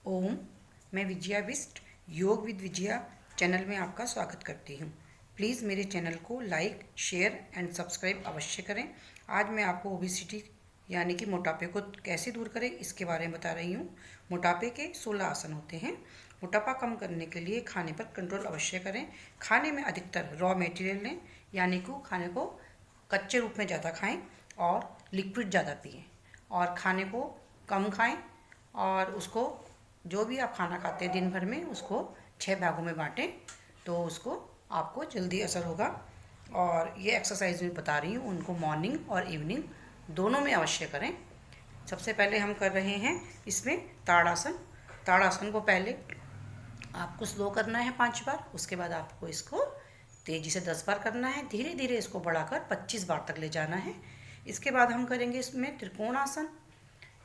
ओम। मैं विजया बिस्ट योग with Vijaya channel में आपका स्वागत करती हूँ। प्लीज़ मेरे चैनल को लाइक, शेयर एंड सब्सक्राइब अवश्य करें। आज मैं आपको ओबेसिटी यानी कि मोटापे को कैसे दूर करें इसके बारे में बता रही हूँ। मोटापे के 16 आसन होते हैं। मोटापा कम करने के लिए खाने पर कंट्रोल अवश्य करें। खाने में अधिकतर रॉ मटेरियल लें, यानी कि खाने को कच्चे रूप में ज़्यादा खाएं और लिक्विड ज़्यादा पिएं, और खाने को कम खाएं और उसको जो भी आप खाना खाते हैं दिन भर में उसको 6 भागों में बांटें, तो उसको आपको जल्दी असर होगा। और ये एक्सरसाइज में बता रही हूँ, उनको मॉर्निंग और इवनिंग दोनों में अवश्य करें। सबसे पहले हम कर रहे हैं इसमें ताड़ासन। ताड़ासन को पहले आपको स्लो करना है 5 बार, उसके बाद आपको इसको तेज़ी से 10 बार करना है। धीरे धीरे इसको बढ़ाकर 25 बार तक ले जाना है। इसके बाद हम करेंगे इसमें त्रिकोणासन।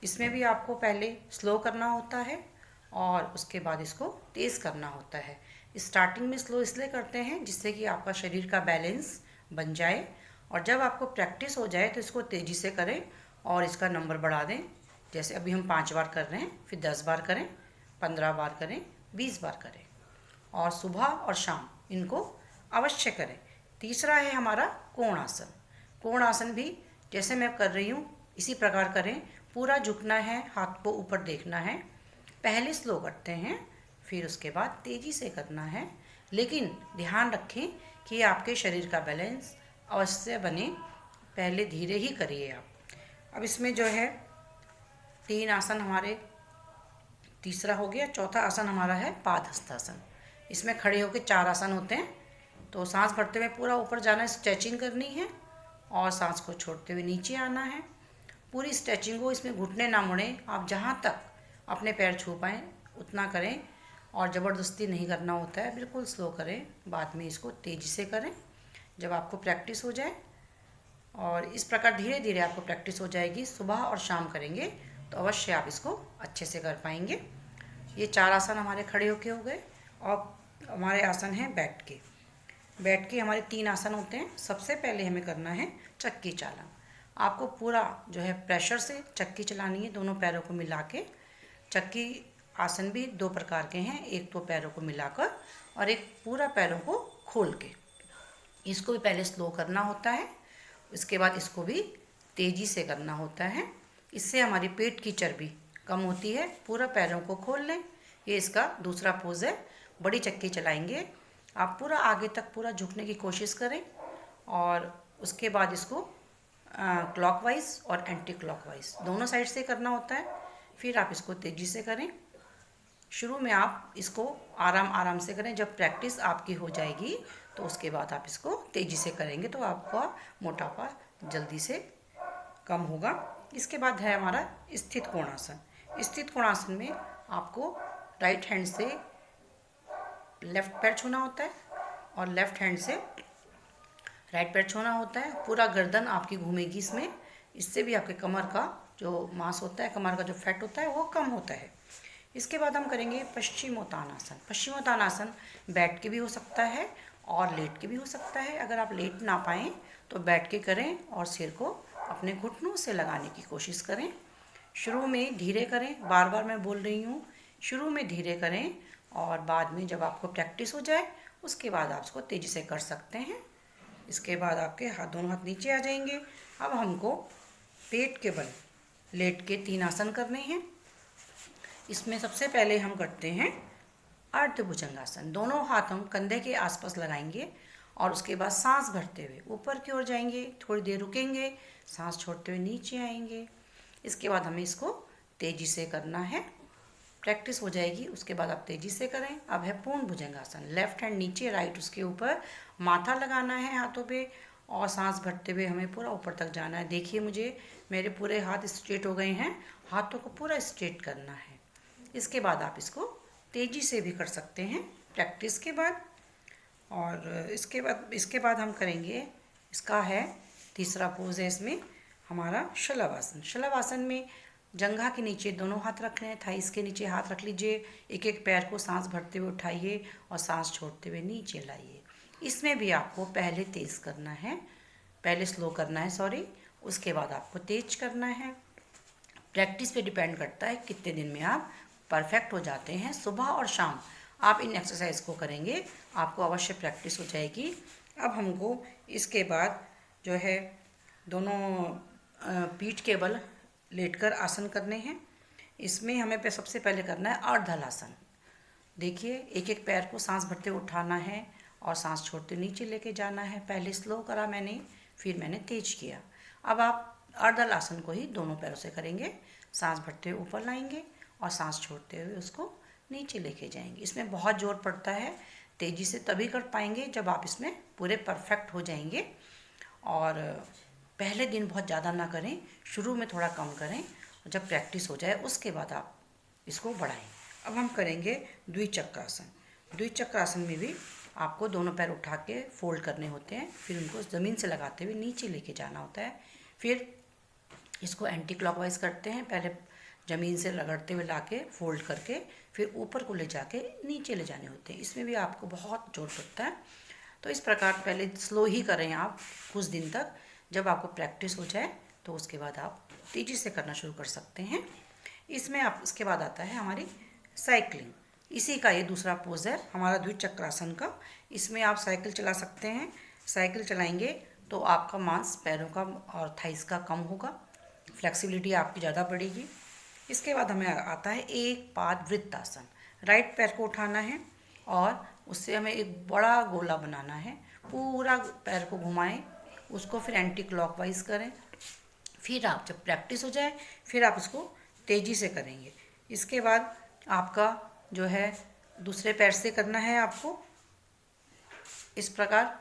इसमें भी आपको पहले स्लो करना होता है और उसके बाद इसको तेज़ करना होता है। स्टार्टिंग में स्लो इसलिए करते हैं जिससे कि आपका शरीर का बैलेंस बन जाए, और जब आपको प्रैक्टिस हो जाए तो इसको तेज़ी से करें और इसका नंबर बढ़ा दें। जैसे अभी हम 5 बार कर रहे हैं, फिर 10 बार करें, 15 बार करें, 20 बार करें, और सुबह और शाम इनको अवश्य करें। तीसरा है हमारा कोणासन। कोणासन भी जैसे मैं कर रही हूँ इसी प्रकार करें। पूरा झुकना है, हाथ को ऊपर देखना है। पहले स्लो करते हैं, फिर उसके बाद तेज़ी से करना है, लेकिन ध्यान रखें कि आपके शरीर का बैलेंस अवश्य बने। पहले धीरे ही करिए आप। अब इसमें जो है 3 आसन हमारे, तीसरा हो गया। चौथा आसन हमारा है पादहस्तासन। इसमें खड़े होकर 4 आसन होते हैं। तो सांस भरते हुए पूरा ऊपर जाना, स्ट्रेचिंग करनी है, और सांस को छोड़ते हुए नीचे आना है। पूरी स्ट्रेचिंग हो, इसमें घुटने ना मुड़ें। आप जहाँ तक अपने पैर छू पाएँ उतना करें, और ज़बरदस्ती नहीं करना होता है, बिल्कुल स्लो करें। बाद में इसको तेज़ी से करें जब आपको प्रैक्टिस हो जाए। और इस प्रकार धीरे धीरे आपको प्रैक्टिस हो जाएगी। सुबह और शाम करेंगे तो अवश्य आप इसको अच्छे से कर पाएंगे। ये 4 आसन हमारे खड़े होके हो गए। और हमारे आसन हैं बैठ के। बैठ के हमारे 3 आसन होते हैं। सबसे पहले हमें करना है चक्की चालन। आपको पूरा जो है प्रेशर से चक्की चलानी है, दोनों पैरों को मिला के। चक्की आसन भी 2 प्रकार के हैं, एक तो पैरों को मिलाकर और एक पूरा पैरों को खोल के। इसको भी पहले स्लो करना होता है, इसके बाद इसको भी तेज़ी से करना होता है। इससे हमारी पेट की चर्बी कम होती है। पूरा पैरों को खोल लें। ये इसका दूसरा पोज है। बड़ी चक्की चलाएंगे, आप पूरा आगे तक पूरा झुकने की कोशिश करें, और उसके बाद इसको क्लॉकवाइज और एंटी क्लॉकवाइज दोनों साइड से करना होता है। फिर आप इसको तेज़ी से करें। शुरू में आप इसको आराम आराम से करें। जब प्रैक्टिस आपकी हो जाएगी तो उसके बाद आप इसको तेज़ी से करेंगे तो आपका मोटापा जल्दी से कम होगा। इसके बाद है हमारा स्थित कोणासन। स्थित कोणासन में आपको राइट हैंड से लेफ्ट पैर छूना होता है और लेफ्ट हैंड से राइट पैर छूना होता है। पूरा गर्दन आपकी घूमेगी इसमें। इससे भी आपके कमर का जो मांस होता है, कमर का जो फैट होता है वो कम होता है। इसके बाद हम करेंगे पश्चिमोत्तानासन। पश्चिमोत्तानासन बैठ के भी हो सकता है और लेट के भी हो सकता है। अगर आप लेट ना पाएँ तो बैठ के करें और सिर को अपने घुटनों से लगाने की कोशिश करें। शुरू में धीरे करें, बार बार मैं बोल रही हूँ, शुरू में धीरे करें, और बाद में जब आपको प्रैक्टिस हो जाए उसके बाद आप इसको तेज़ी से कर सकते हैं। इसके बाद आपके दोनों हाथ नीचे आ जाएंगे। अब हमको पेट के बल लेट के 3 आसन करने हैं। इसमें सबसे पहले हम करते हैं अर्धभुजंगासन। दोनों हाथ हम कंधे के आसपास लगाएंगे और उसके बाद सांस भरते हुए ऊपर की ओर जाएंगे, थोड़ी देर रुकेंगे, सांस छोड़ते हुए नीचे आएंगे। इसके बाद हमें इसको तेज़ी से करना है। प्रैक्टिस हो जाएगी उसके बाद आप तेज़ी से करें। अब है पूर्ण भुजंगासन। लेफ्ट हैंड नीचे, राइट उसके ऊपर, माथा लगाना है हाथों पे, और सांस भरते हुए हमें पूरा ऊपर तक जाना है। देखिए मुझे, मेरे पूरे हाथ स्ट्रेट हो गए हैं। हाथों को पूरा स्ट्रेट करना है। इसके बाद आप इसको तेज़ी से भी कर सकते हैं प्रैक्टिस के बाद। और इसके बाद हम करेंगे, इसका है तीसरा पोज है इसमें हमारा शलभासन। शलभासन में जंघा के नीचे दोनों हाथ रखने हैं, थाइस के नीचे हाथ रख लीजिए। एक एक पैर को सांस भरते हुए उठाइए और सांस छोड़ते हुए नीचे लाइए। इसमें भी आपको पहले तेज़ करना है, पहले स्लो करना है, सॉरी, उसके बाद आपको तेज करना है। प्रैक्टिस पे डिपेंड करता है कितने दिन में आप परफेक्ट हो जाते हैं। सुबह और शाम आप इन एक्सरसाइज को करेंगे, आपको अवश्य प्रैक्टिस हो जाएगी। अब हमको इसके बाद जो है दोनों पीठ के बल लेटकर आसन करने हैं। इसमें हमें सबसे पहले करना है अर्धहलासन। देखिए, एक एक पैर को सांस भरते उठाना है और सांस छोड़ते नीचे लेके जाना है। पहले स्लो करा मैंने, फिर मैंने तेज किया। अब आप अर्धहलासन को ही दोनों पैरों से करेंगे। सांस भरते हुए ऊपर लाएंगे और सांस छोड़ते हुए उसको नीचे लेके जाएंगे। इसमें बहुत जोर पड़ता है, तेज़ी से तभी कर पाएंगे जब आप इसमें पूरे परफेक्ट हो जाएंगे। और पहले दिन बहुत ज़्यादा ना करें, शुरू में थोड़ा कम करें, जब प्रैक्टिस हो जाए उसके बाद आप इसको बढ़ाएं। अब हम करेंगे द्विचक्रासन। द्विचक्रासन में भी आपको दोनों पैर उठा के फोल्ड करने होते हैं, फिर उनको ज़मीन से लगाते हुए नीचे लेके जाना होता है। फिर इसको एंटी क्लॉकवाइज करते हैं, पहले ज़मीन से रगड़ते हुए लाके फोल्ड करके फिर ऊपर को ले जाके नीचे ले जाने होते हैं। इसमें भी आपको बहुत जोर पड़ता है। तो इस प्रकार पहले स्लो ही करें आप कुछ दिन तक, जब आपको प्रैक्टिस हो जाए तो उसके बाद आप तेज़ी से करना शुरू कर सकते हैं। इसमें आप इसके बाद आता है हमारी साइकिलिंग। इसी का ये दूसरा पोज है हमारा द्विचक्रासन का। इसमें आप साइकिल चला सकते हैं। साइकिल चलाएंगे तो आपका मांस पैरों का और थाइस का कम होगा, फ्लेक्सिबिलिटी आपकी ज़्यादा बढ़ेगी। इसके बाद हमें आता है एक पाद वृत्तासन। राइट पैर को उठाना है और उससे हमें एक बड़ा गोला बनाना है। पूरा पैर को घुमाएं, उसको फिर एंटी क्लॉकवाइज करें। फिर आप जब प्रैक्टिस हो जाए फिर आप उसको तेज़ी से करेंगे। इसके बाद आपका जो है दूसरे पैर से करना है, आपको इस प्रकार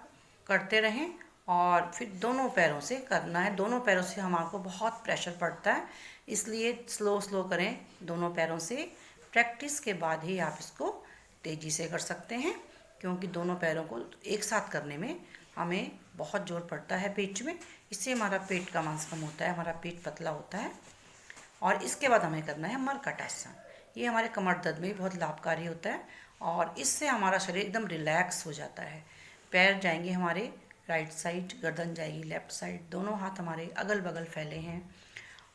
करते रहें और फिर दोनों पैरों से करना है। दोनों पैरों से हमारे बहुत प्रेशर पड़ता है, इसलिए स्लो स्लो करें दोनों पैरों से। प्रैक्टिस के बाद ही आप इसको तेज़ी से कर सकते हैं, क्योंकि दोनों पैरों को एक साथ करने में हमें बहुत जोर पड़ता है पेट में। इससे हमारा पेट का मांस कम होता है, हमारा पेट पतला होता है। और इसके बाद हमें करना है मर्कटासन। ये हमारे कमर दर्द में भी बहुत लाभकारी होता है और इससे हमारा शरीर एकदम रिलैक्स हो जाता है। पैर जाएंगे हमारे राइट साइड, गर्दन जाएगी लेफ्ट साइड, दोनों हाथ हमारे अगल बगल फैले हैं।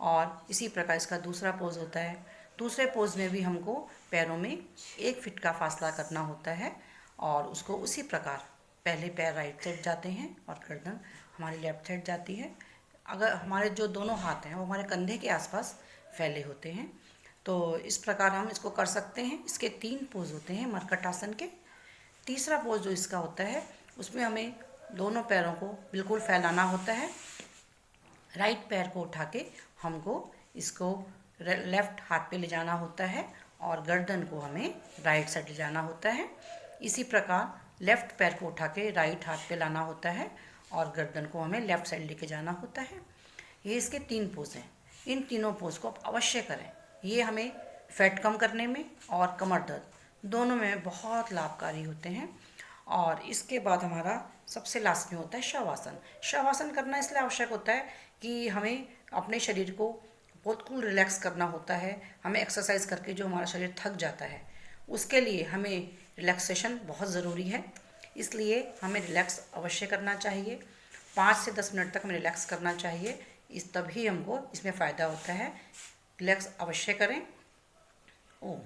और इसी प्रकार इसका दूसरा पोज होता है। दूसरे पोज में भी हमको पैरों में 1 फीट का फासला करना होता है और उसको उसी प्रकार पहले पैर राइट साइड जाते हैं और गर्दन हमारी लेफ्ट साइड जाती है। अगर हमारे जो दोनों हाथ हैं वो हमारे कंधे के आसपास फैले होते हैं। तो इस प्रकार हम इसको कर सकते हैं। इसके 3 पोज होते हैं मर्कटासन के। तीसरा पोज जो इसका होता है उसमें हमें दोनों पैरों को बिल्कुल फैलाना होता है। राइट पैर को उठा के हमको इसको लेफ्ट हाथ पे ले जाना होता है और गर्दन को हमें राइट साइड ले जाना होता है। इसी प्रकार लेफ्ट पैर को उठा के राइट हाथ पे लाना होता है और गर्दन को हमें लेफ्ट साइड लेके जाना होता है। ये इसके 3 पोज हैं। इन तीनों पोज को आप अवश्य करें। ये हमें फैट कम करने में और कमर दर्द दोनों में बहुत लाभकारी होते हैं। और इसके बाद हमारा सबसे लास्ट में होता है शवासन। शवासन करना इसलिए आवश्यक होता है कि हमें अपने शरीर को बिल्कुल रिलैक्स करना होता है। हमें एक्सरसाइज करके जो हमारा शरीर थक जाता है उसके लिए हमें रिलैक्सेशन बहुत ज़रूरी है, इसलिए हमें रिलैक्स अवश्य करना चाहिए। 5 से 10 मिनट तक हमें रिलैक्स करना चाहिए, तभी हमको इसमें फ़ायदा होता है। रिलैक्स अवश्य करें। ओम।